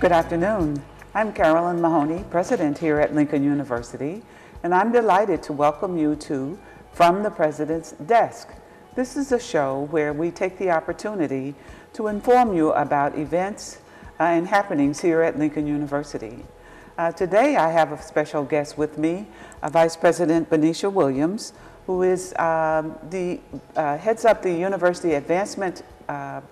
Good afternoon. I'm Carolyn Mahoney, president here at Lincoln University, and I'm delighted to welcome you to From the President's Desk. This is a show where we take the opportunity to inform you about events and happenings here at Lincoln University. Today I have a special guest with me, Vice President Benicia Williams, who is heads up the University Advancement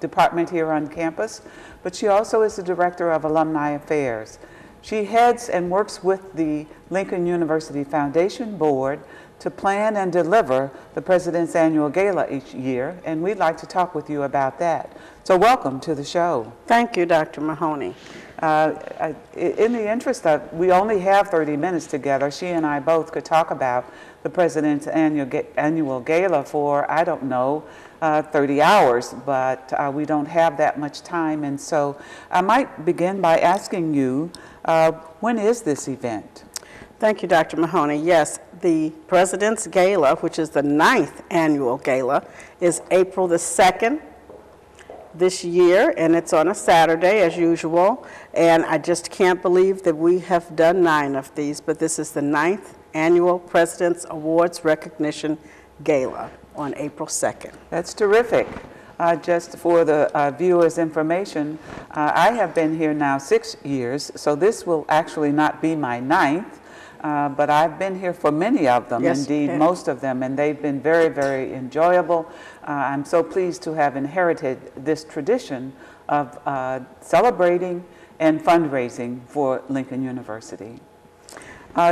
Department here on campus, but she also is the Director of Alumni Affairs. She heads and works with the Lincoln University Foundation Board to plan and deliver the President's Annual Gala each year, and we'd like to talk with you about that. So welcome to the show. Thank you, Dr. Mahoney. In the interest of, we only have 30 minutes together, she and I both could talk about the President's Annual Gala for, I don't know, 30 hours, but we don't have that much time. And so I might begin by asking you, when is this event? Thank you, Dr. Mahoney. Yes, the President's Gala, which is the 9th annual gala, is April the 2nd this year, and it's on a Saturday as usual. And I just can't believe that we have done 9 of these, but this is the 9th annual President's Awards Recognition Gala on April 2nd. That's terrific. Just for the viewers' information, I have been here now 6 years, so this will actually not be my 9th, but I've been here for many of them, yes, indeed most of them, and they've been very, very enjoyable. I'm so pleased to have inherited this tradition of celebrating and fundraising for Lincoln University.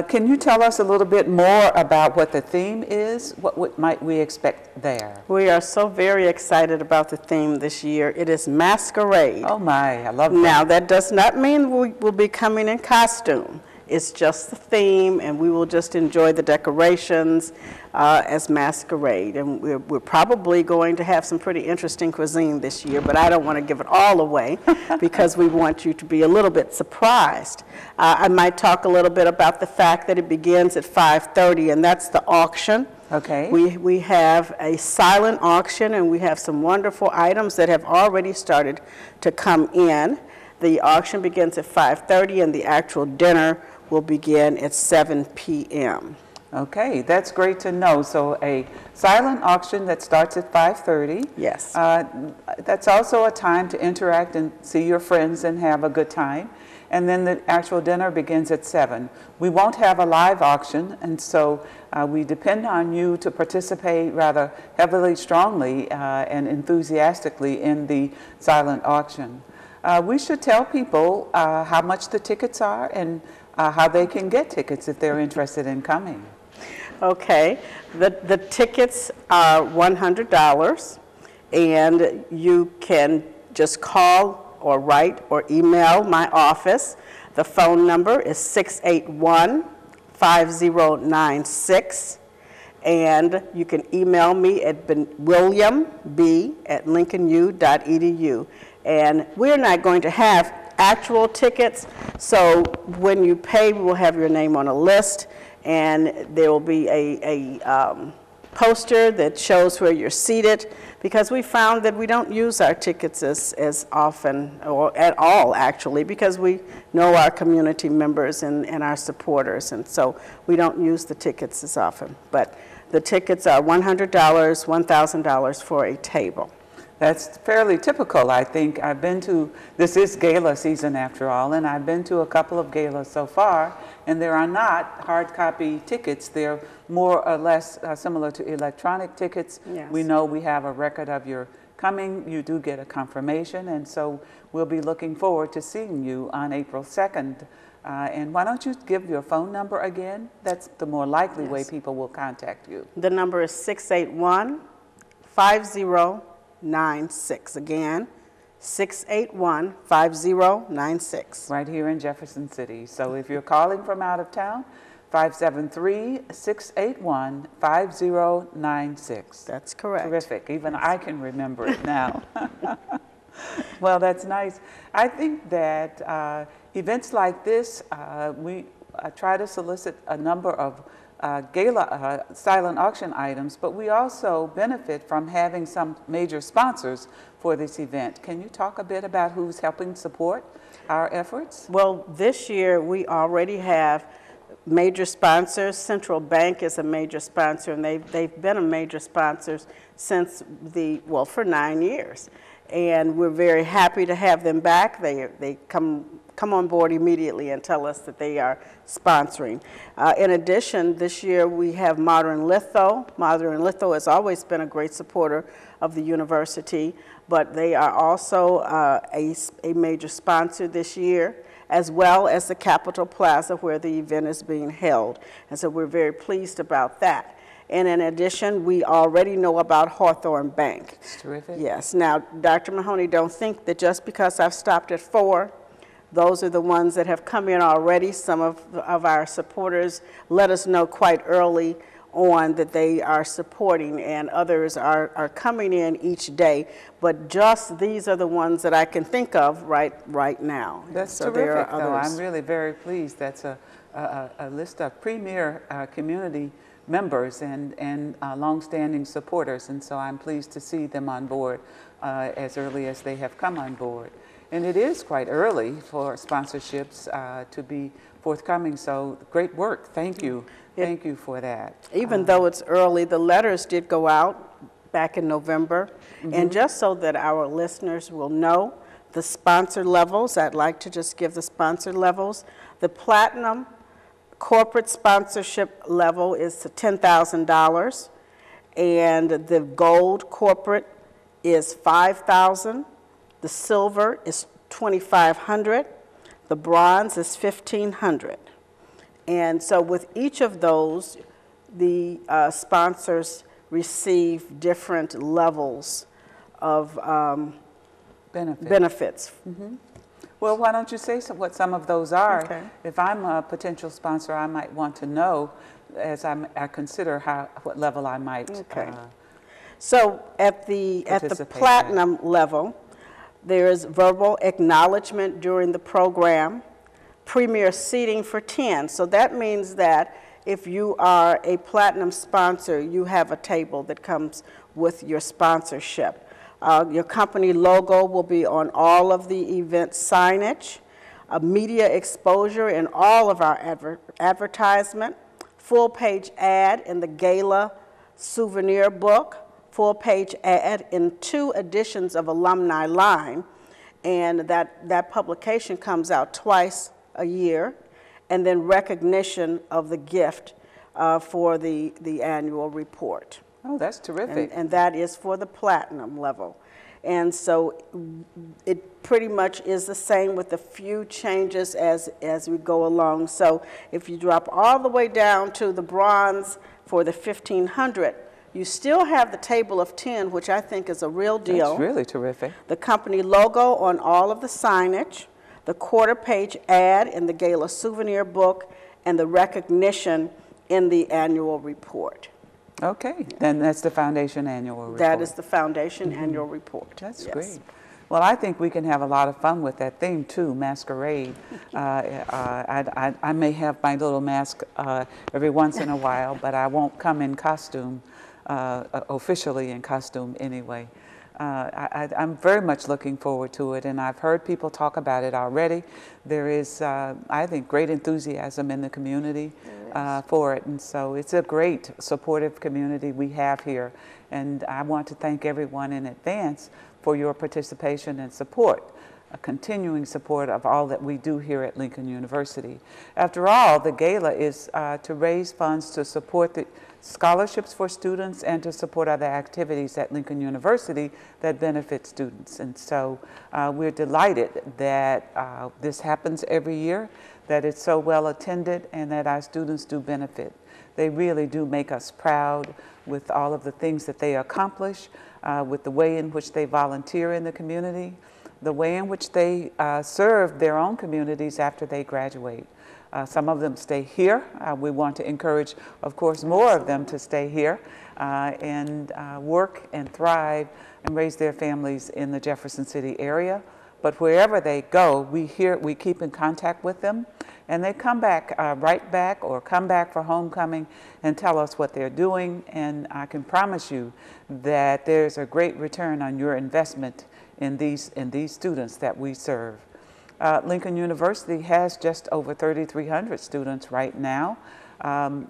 Can you tell us a little bit more about what the theme is? What might we expect there? We are so very excited about the theme this year. It is Masquerade. Oh my, I love that. Now, that does not mean we will be coming in costume. It's just the theme, and we will just enjoy the decorations as Masquerade. And we're probably going to have some pretty interesting cuisine this year, but I don't want to give it all away because we want you to be a little bit surprised. I might talk a little bit about the fact that it begins at 5:30, and that's the auction. Okay. We have a silent auction, and we have some wonderful items that have already started to come in. The auction begins at 5:30, and the actual dinner will begin at 7 p.m. Okay, that's great to know. So a silent auction that starts at 5:30. Yes. That's also a time to interact and see your friends and have a good time. And then the actual dinner begins at 7. We won't have a live auction, and so we depend on you to participate rather heavily, strongly, and enthusiastically in the silent auction. We should tell people how much the tickets are and how they can get tickets if they're interested in coming. Okay, the tickets are $100, and you can just call or write or email my office. The phone number is 681-5096, and you can email me at williamb@lincolnu.edu. And we're not going to have actual tickets, so when you pay, we will have your name on a list, and there will be a poster that shows where you're seated, because we found that we don't use our tickets as often, or at all actually, because we know our community members and our supporters, and so we don't use the tickets as often. But the tickets are $100, $1,000 for a table. That's fairly typical, I think. I've been to, this is gala season after all, and I've been to a couple of galas so far, and there are not hard copy tickets. They're more or less similar to electronic tickets. Yes. We know we have a record of your coming. You do get a confirmation, and so we'll be looking forward to seeing you on April 2nd. And why don't you give your phone number again? That's the more likely way people will contact you. The number is 681-5096. Again, 681-5096. Right here in Jefferson City. So if you're calling from out of town, 573-681-5096. That's correct. Terrific. Even I can remember it now. Well, that's nice. I think that events like this, try to solicit a number of gala silent auction items, but we also benefit from having some major sponsors for this event. Can you talk a bit about who's helping support our efforts? Well, this year we already have major sponsors. Central Bank is a major sponsor, and they've been a major sponsor since for 9 years. And we're very happy to have them back. They come on board immediately and tell us that they are sponsoring. In addition, this year we have Modern Litho. Modern Litho has always been a great supporter of the university, but they are also a major sponsor this year, as well as the Capitol Plaza where the event is being held. And so we're very pleased about that. And in addition, we already know about Hawthorne Bank. It's terrific. Yes. Now, Dr. Mahoney, don't think that just because I've stopped at 4, those are the ones that have come in already. Some of our supporters let us know quite early on that they are supporting, and others are coming in each day. But just these are the ones that I can think of right now. That's so terrific, there are though. others. I'm really very pleased. That's a list of premier community members and longstanding supporters, and so I'm pleased to see them on board as early as they have come on board. And it is quite early for sponsorships to be forthcoming, so great work. Thank you. Thank you for that. Even though it's early, the letters did go out back in November. And just so that our listeners will know the sponsor levels, I'd like to just give the sponsor levels. The platinum corporate sponsorship level is $10,000, and the gold corporate is $5,000. The silver is $2,500. The bronze is $1,500. And so with each of those, the sponsors receive different levels of benefits. Well, why don't you say what some of those are? Okay. If I'm a potential sponsor, I might want to know as I consider what level I might So at the platinum level, there is verbal acknowledgement during the program, premier seating for 10. So that means that if you are a platinum sponsor, you have a table that comes with your sponsorship. Your company logo will be on all of the event signage, media exposure in all of our advertisement, full-page ad in the gala souvenir book, full-page ad in 2 editions of Alumni Line, and that publication comes out twice a year, and then recognition of the gift for the annual report. Oh, that's terrific. And that is for the platinum level. And so it pretty much is the same with a few changes as we go along. So if you drop all the way down to the bronze for the 1,500, you still have the table of 10, which I think is a real deal. That's really terrific. The company logo on all of the signage, the quarter-page ad in the gala souvenir book, and the recognition in the annual report. Okay, then that's the foundation annual report. That is the foundation annual report. That's great. Well, I think we can have a lot of fun with that theme too, masquerade. I may have my little mask every once in a while, but I won't come in costume, officially in costume anyway. I'm very much looking forward to it, and I've heard people talk about it already. There is, I think, great enthusiasm in the community for it, and so it's a great supportive community we have here, and I want to thank everyone in advance for your participation and support, a continuing support of all that we do here at Lincoln University. After all, the gala is to raise funds to support the scholarships for students and to support other activities at Lincoln University that benefit students. And so we're delighted that this happens every year, that it's so well attended, and that our students do benefit. They really do make us proud with all of the things that they accomplish, with the way in which they volunteer in the community, the way in which they serve their own communities after they graduate. Some of them stay here. We want to encourage, of course, more of them to stay here and work and thrive and raise their families in the Jefferson City area. but wherever they go, we keep in contact with them, and they come back, right back, or come back for homecoming and tell us what they're doing. And I can promise you that there's a great return on your investment in these students that we serve. Lincoln University has just over 3,300 students right now.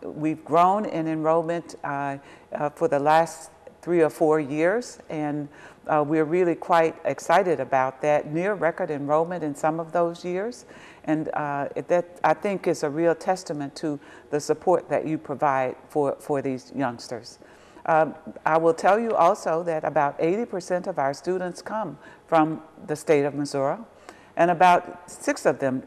We've grown in enrollment for the last 3 or 4 years, and we're really quite excited about that. Near record enrollment in some of those years, and that I think is a real testament to the support that you provide for these youngsters. I will tell you also that about 80% of our students come from the state of Missouri, and about 6 of them,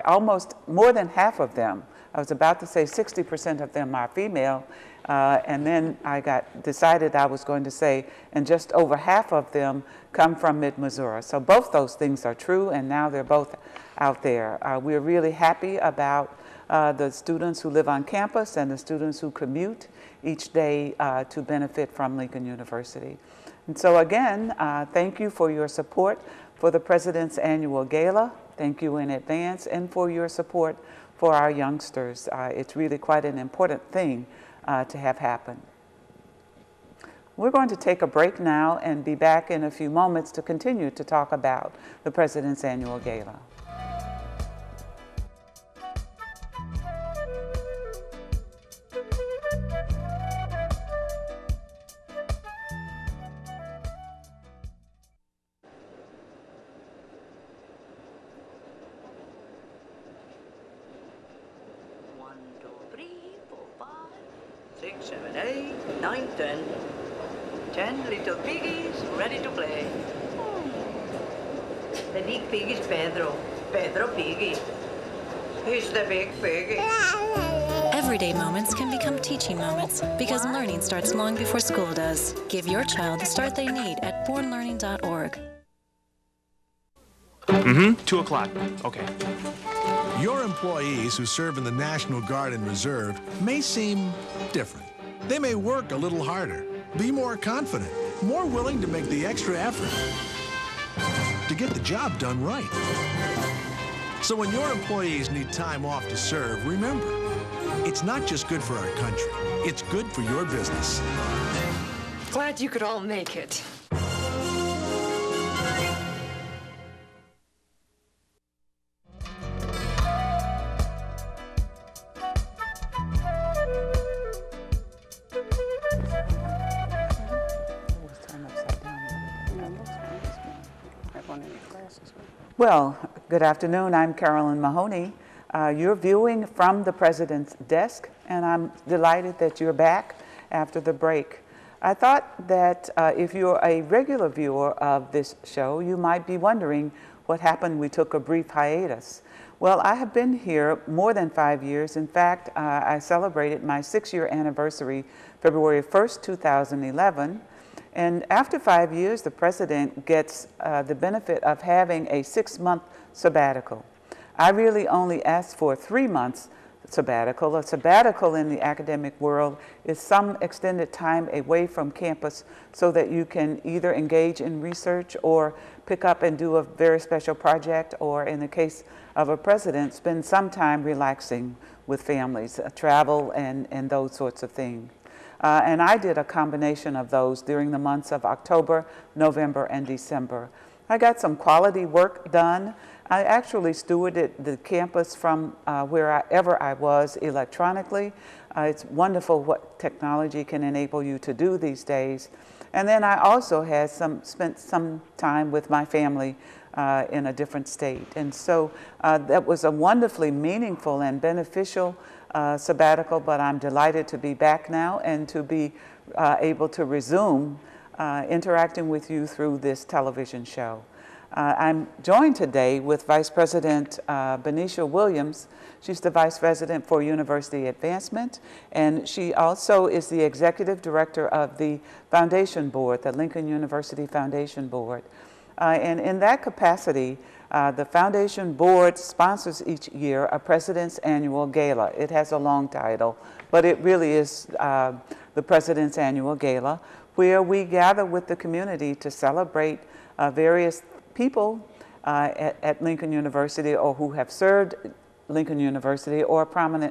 almost more than half of them, I was about to say 60% of them are female, and then I decided I was going to say, and just over half of them come from mid-Missouri. So both those things are true, and now they're both out there. We're really happy about the students who live on campus and the students who commute each day to benefit from Lincoln University. And so again, thank you for your support for the President's Annual Gala. Thank you in advance, and for your support for our youngsters. It's really quite an important thing to have happen. We're going to take a break now and be back in a few moments to continue to talk about the President's Annual Gala. The big pig is Pedro. Pedro Piggy. He's the big piggy. Everyday moments can become teaching moments because learning starts long before school does. Give your child the start they need at bornlearning.org. 2 o'clock. Okay. Your employees who serve in the National Guard and Reserve may seem different. They may work a little harder, be more confident, more willing to make the extra effort to get the job done right. So when your employees need time off to serve, remember, it's not just good for our country, it's good for your business. Glad you could all make it. Well, good afternoon. I'm Carolyn Mahoney. You're viewing from the President's desk, and I'm delighted that you're back after the break. I thought that if you're a regular viewer of this show, you might be wondering what happened. We took a brief hiatus. Well, I have been here more than 5 years. In fact, I celebrated my 6-year anniversary February 1st, 2011. And after 5 years, the President gets the benefit of having a 6-month sabbatical. I really only asked for a 3 months sabbatical. A sabbatical in the academic world is some extended time away from campus so that you can either engage in research or pick up and do a very special project, or in the case of a president, spend some time relaxing with families, travel and those sorts of things. And I did a combination of those during the months of October, November, and December. I got some quality work done. I actually stewarded the campus from wherever I was electronically. It's wonderful what technology can enable you to do these days. And then I also had spent some time with my family in a different state. And so that was a wonderfully meaningful and beneficial sabbatical, but I'm delighted to be back now and to be able to resume interacting with you through this television show. I'm joined today with Vice President Benicia Williams. She's the Vice President for University Advancement, and she also is the Executive Director of the Foundation Board, the Lincoln University Foundation Board. And in that capacity, the Foundation Board sponsors each year a President's Annual Gala. It has a long title, but it really is the President's Annual Gala, where we gather with the community to celebrate various people at Lincoln University or who have served Lincoln University or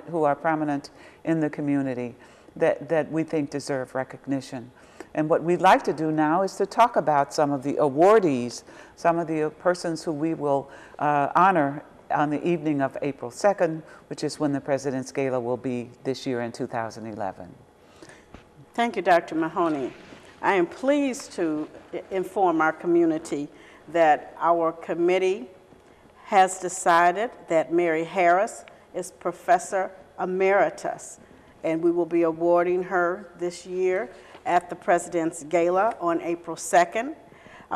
who are prominent in the community that we think deserve recognition. And what we'd like to do now is to talk about some of the awardees, some of the persons who we will honor on the evening of April 2nd, which is when the President's Gala will be this year in 2011. Thank you, Dr. Mahoney. I am pleased to inform our community that our committee has decided that Mary Harris is Professor Emeritus, and we will be awarding her this year at the President's Gala on April 2nd.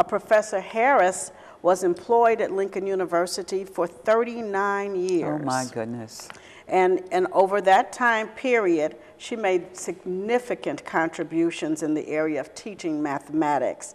Professor Harris was employed at Lincoln University for 39 years. Oh my goodness. And over that time period, she made significant contributions in the area of teaching mathematics.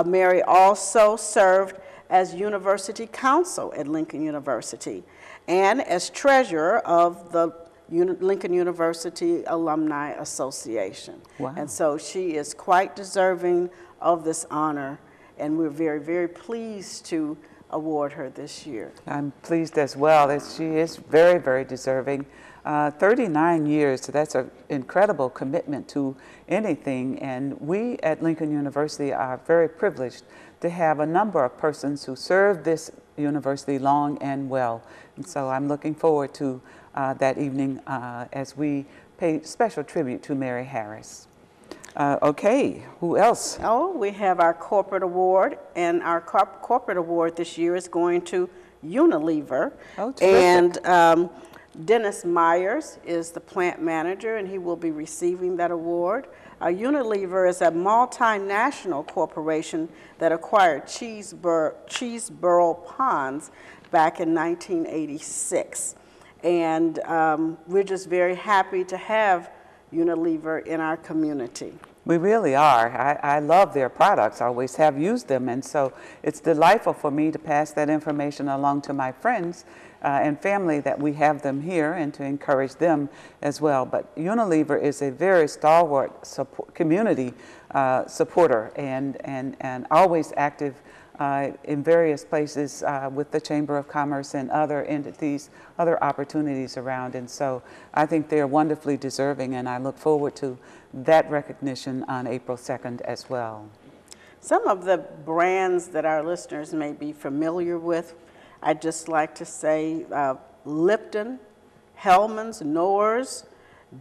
Mary also served as University Counsel at Lincoln University and as treasurer of the Lincoln University Alumni Association. Wow. And so she is quite deserving of this honor, and we're very, very pleased to award her this year. I'm pleased as well that she is very, very deserving. 39 years, so that's an incredible commitment to anything, and we at Lincoln University are very privileged to have a number of persons who serve this university long and well. And so I'm looking forward to that evening as we pay special tribute to Mary Harris. Okay, who else? Oh, we have our corporate award, and our corporate award this year is going to Unilever. Oh, terrific. And Dennis Myers is the plant manager, and he will be receiving that award. Unilever is a multinational corporation that acquired Cheeseboro Ponds back in 1986. And we're just very happy to have Unilever in our community. We really are. I love their products. I always have used them, and so it's delightful for me to pass that information along to my friends and family that we have them here, and to encourage them as well. But Unilever is a very stalwart community supporter and always active in various places with the Chamber of Commerce and other entities, other opportunities around. And so I think they're wonderfully deserving, and I look forward to that recognition on April 2nd as well. Some of the brands that our listeners may be familiar with, I'd just like to say Lipton, Hellman's, Knorr's,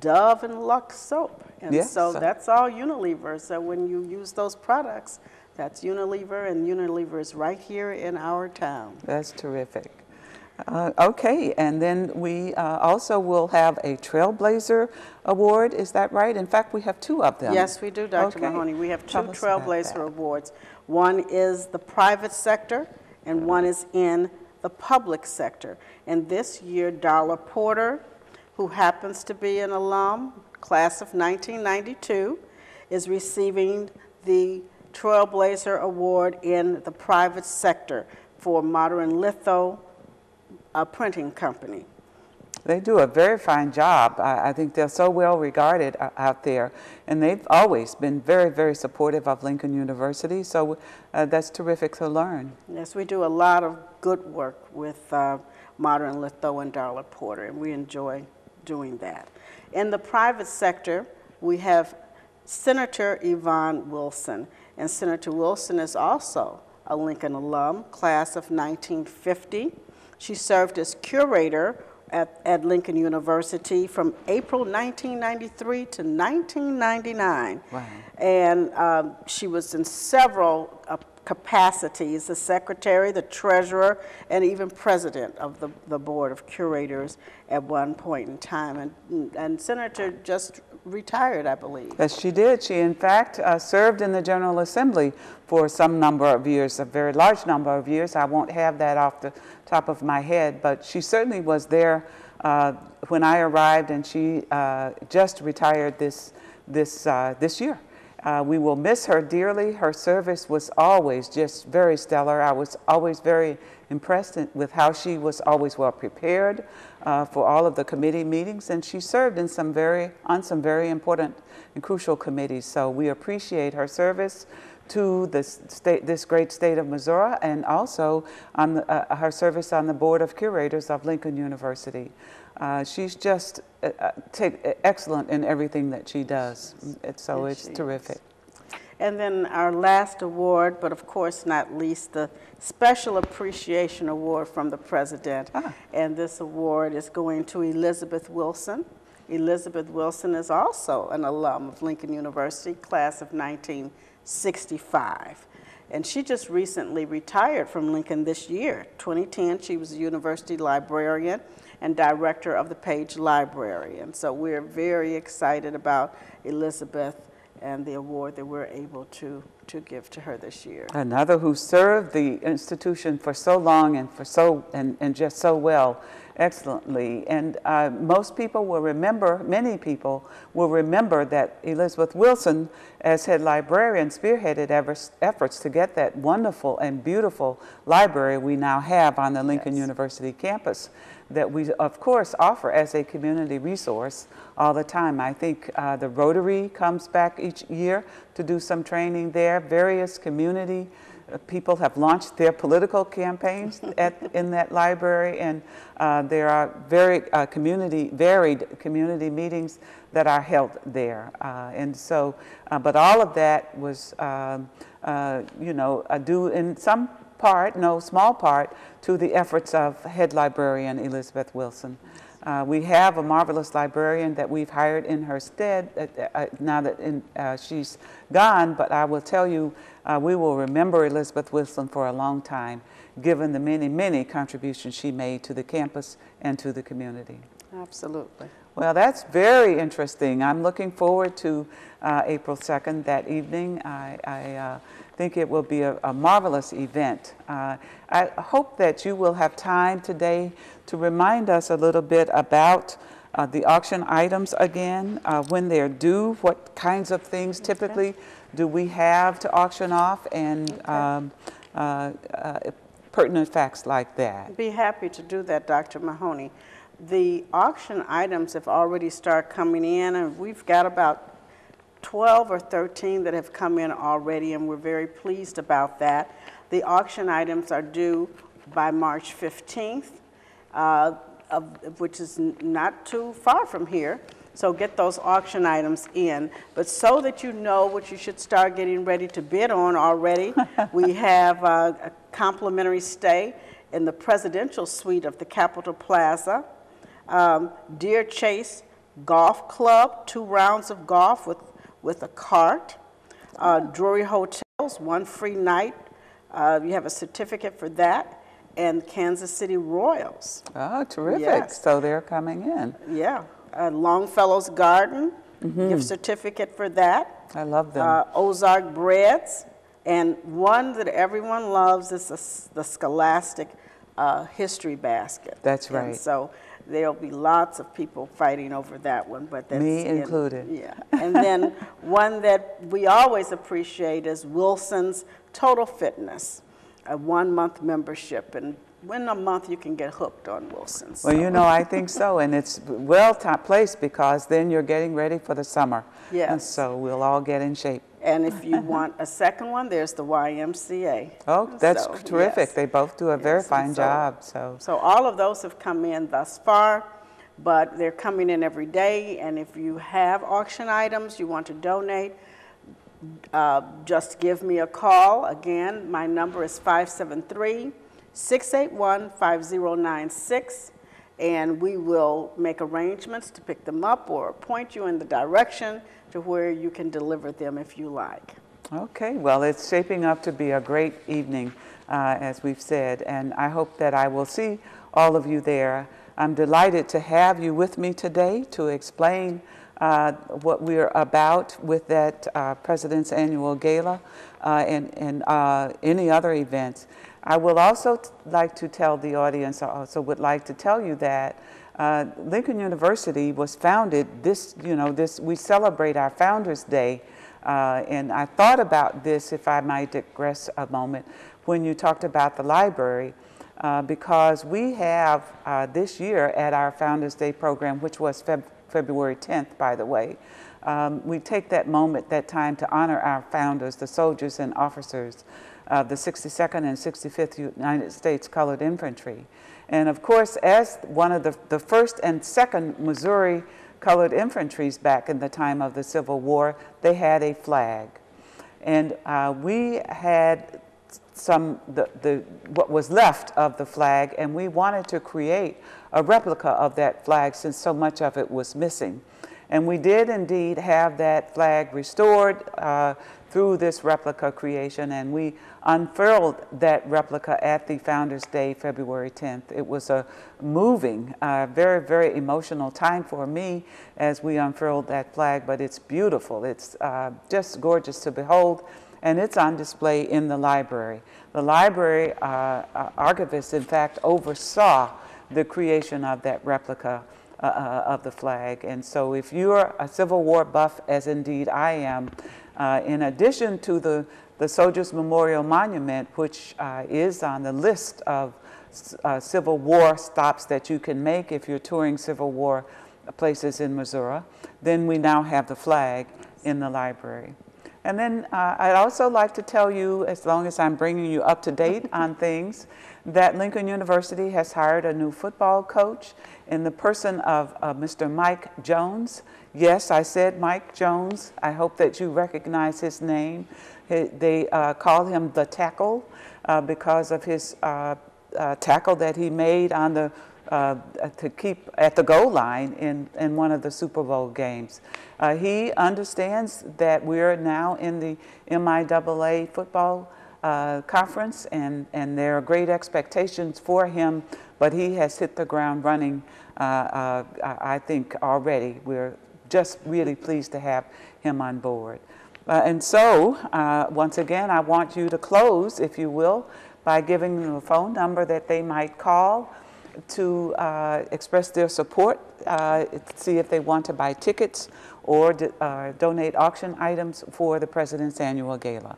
Dove, and Lux soap. And yes, so that's all Unilever. So when you use those products, that's Unilever, and Unilever is right here in our town. That's terrific. Okay, and then we also will have a Trailblazer Award, is that right? In fact, we have two of them. Yes, we do, Dr. Okay. Mahoney. We have two Tell us about Trailblazer that. Awards. One is the private sector, and one is in the public sector. And this year, Darla Porter, who happens to be an alum, class of 1992, is receiving the Trailblazer Award in the private sector for Modern Litho Printing Company. They do a very fine job. I think they're so well regarded out there, and they've always been very, very supportive of Lincoln University, so that's terrific to learn. Yes, we do a lot of good work with Modern Litho and Darla Porter, and we enjoy doing that. In the private sector, we have Senator Yvonne Wilson, and Senator Wilson is also a Lincoln alum, class of 1950. She served as curator at Lincoln University from April 1993 to 1999. Wow. And she was in several capacities, the secretary, the treasurer, and even president of the board of curators at one point in time. And Senator just retired, I believe. Yes, she did. She, in fact, served in the General Assembly for some number of years, a very large number of years. I won't have that off the top of my head, but she certainly was there when I arrived, and she just retired this year. We will miss her dearly. Her service was always just very stellar. I was always very impressed with how she was always well prepared for all of the committee meetings, and she served in on some very important and crucial committees. So we appreciate her service to this great state of Missouri, and also on her service on the Board of Curators of Lincoln University. She's just excellent in everything that she does, so it's terrific. And then our last award, but of course not least, the Special Appreciation Award from the President. And this award is going to Elizabeth Wilson. Elizabeth Wilson is also an alum of Lincoln University, class of 1965. And she just recently retired from Lincoln this year. 2010, she was a university librarian and director of the Page Library. And so we're very excited about Elizabeth and the award that we're able to give to her this year. Another who served the institution for so long and and just so well, excellently. And most people will remember, many people will remember that Elizabeth Wilson, as head librarian, spearheaded efforts to get that wonderful and beautiful library we now have on the Lincoln University campus, that we, of course, offer as a community resource all the time. I think the Rotary comes back each year to do some training there. Various community people have launched their political campaigns in that library, and there are very varied community meetings that are held there. And so, but all of that was, you know, due in some part, no small part, to the efforts of head librarian Elizabeth Wilson. We have a marvelous librarian that we've hired in her stead now that she's gone, but I will tell you, we will remember Elizabeth Wilson for a long time, given the many, many contributions she made to the campus and to the community. Absolutely. Well, that's very interesting. I'm looking forward to April 2nd, that evening. I think it will be a marvelous event. I hope that you will have time today to remind us a little bit about the auction items again, when they're due, what kinds of things typically do we have to auction off, and pertinent facts like that. Be happy to do that, Dr. Mahoney. The auction items have already started coming in, and we've got about 12 or 13 that have come in already, and we're very pleased about that. The auction items are due by March 15th, which is not too far from here. So get those auction items in. But so that you know what you should start getting ready to bid on already, we have a complimentary stay in the presidential suite of the Capitol Plaza, Deer Chase Golf Club, 2 rounds of golf with a cart, Drury Hotels, 1 free night. You have a certificate for that, and Kansas City Royals. Oh, terrific. Yes. So they're coming in. Yeah. Longfellow's Garden, gift certificate for that. I love them. Ozark Breads, and one that everyone loves is the Scholastic History Basket. That's right. And so there'll be lots of people fighting over that one, but that's me included. Yeah. And then one that we always appreciate is Wilson's Total Fitness, a 1-month membership, and in a month you can get hooked on Wilson's. Well, you know, I think so, and it's well placed because then you're getting ready for the summer. Yes. And so we'll all get in shape. And if you want a second one, there's the YMCA. Oh, that's So, terrific. yes. They both do a very Yes, fine and job. So all of those have come in thus far, but they're coming in every day. And if you have auction items you want to donate, just give me a call. Again, my number is 573-681-5096, and we will make arrangements to pick them up or point you in the direction to where you can deliver them if you like. Okay, well, it's shaping up to be a great evening, as we've said, and I hope that I will see all of you there. I'm delighted to have you with me today to explain what we're about with that President's Annual Gala and any other events. I will also like to tell the audience, I also would like to tell you that Lincoln University was founded we celebrate our Founders Day, and I thought about this, if I might digress a moment, when you talked about the library, because we have this year at our Founders Day program, which was February 10th, by the way. We take that moment, that time, to honor our founders, the soldiers and officers of the 62nd and 65th United States Colored Infantry. And of course, as one of the first and second Missouri Colored Infantries back in the time of the Civil War, they had a flag. And we had what was left of the flag, and we wanted to create a replica of that flag since so much of it was missing. And we did indeed have that flag restored through this replica creation, and we unfurled that replica at the Founders Day, February 10th. It was a moving, very, very emotional time for me as we unfurled that flag, but it's beautiful. It's just gorgeous to behold, and it's on display in the library. The library archivist, in fact, oversaw the creation of that replica of the flag. And so if you're a Civil War buff, as indeed I am, in addition to the Soldiers Memorial Monument, which is on the list of Civil War stops that you can make if you're touring Civil War places in Missouri, then we now have the flag in the library. And then I'd also like to tell you, as long as I'm bringing you up to date on things, that Lincoln University has hired a new football coach in the person of Mr. Mike Jones. Yes, I said Mike Jones. I hope that you recognize his name. They call him the Tackle because of his tackle that he made on the to keep at the goal line in one of the Super Bowl games. He understands that we're now in the MIAA football conference, and there are great expectations for him, but he has hit the ground running, I think, already. We're just really pleased to have him on board. And so, once again, I want you to close, if you will, by giving them a phone number that they might call to express their support, see if they want to buy tickets or donate auction items for the President's Annual Gala.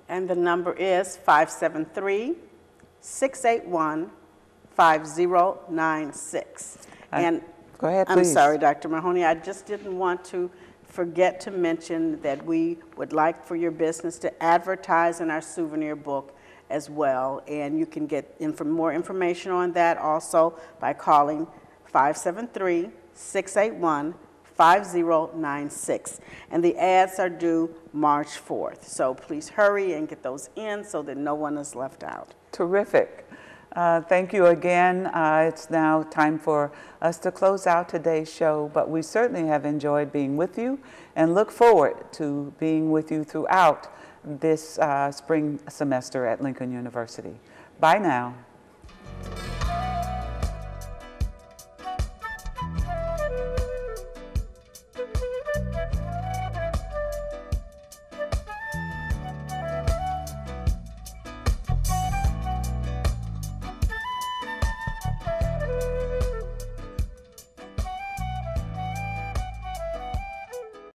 And the number is 573-681-5096. And go ahead, I'm please. sorry, Dr. Mahoney, I just didn't want to forget to mention that we would like for your business to advertise in our souvenir book as well. And you can get more information on that also by calling 573-681-5096. And the ads are due March 4th. So please hurry and get those in so that no one is left out. Terrific. Thank you again. It's now time for us to close out today's show, but we certainly have enjoyed being with you and look forward to being with you throughout this spring semester at Lincoln University. Bye now.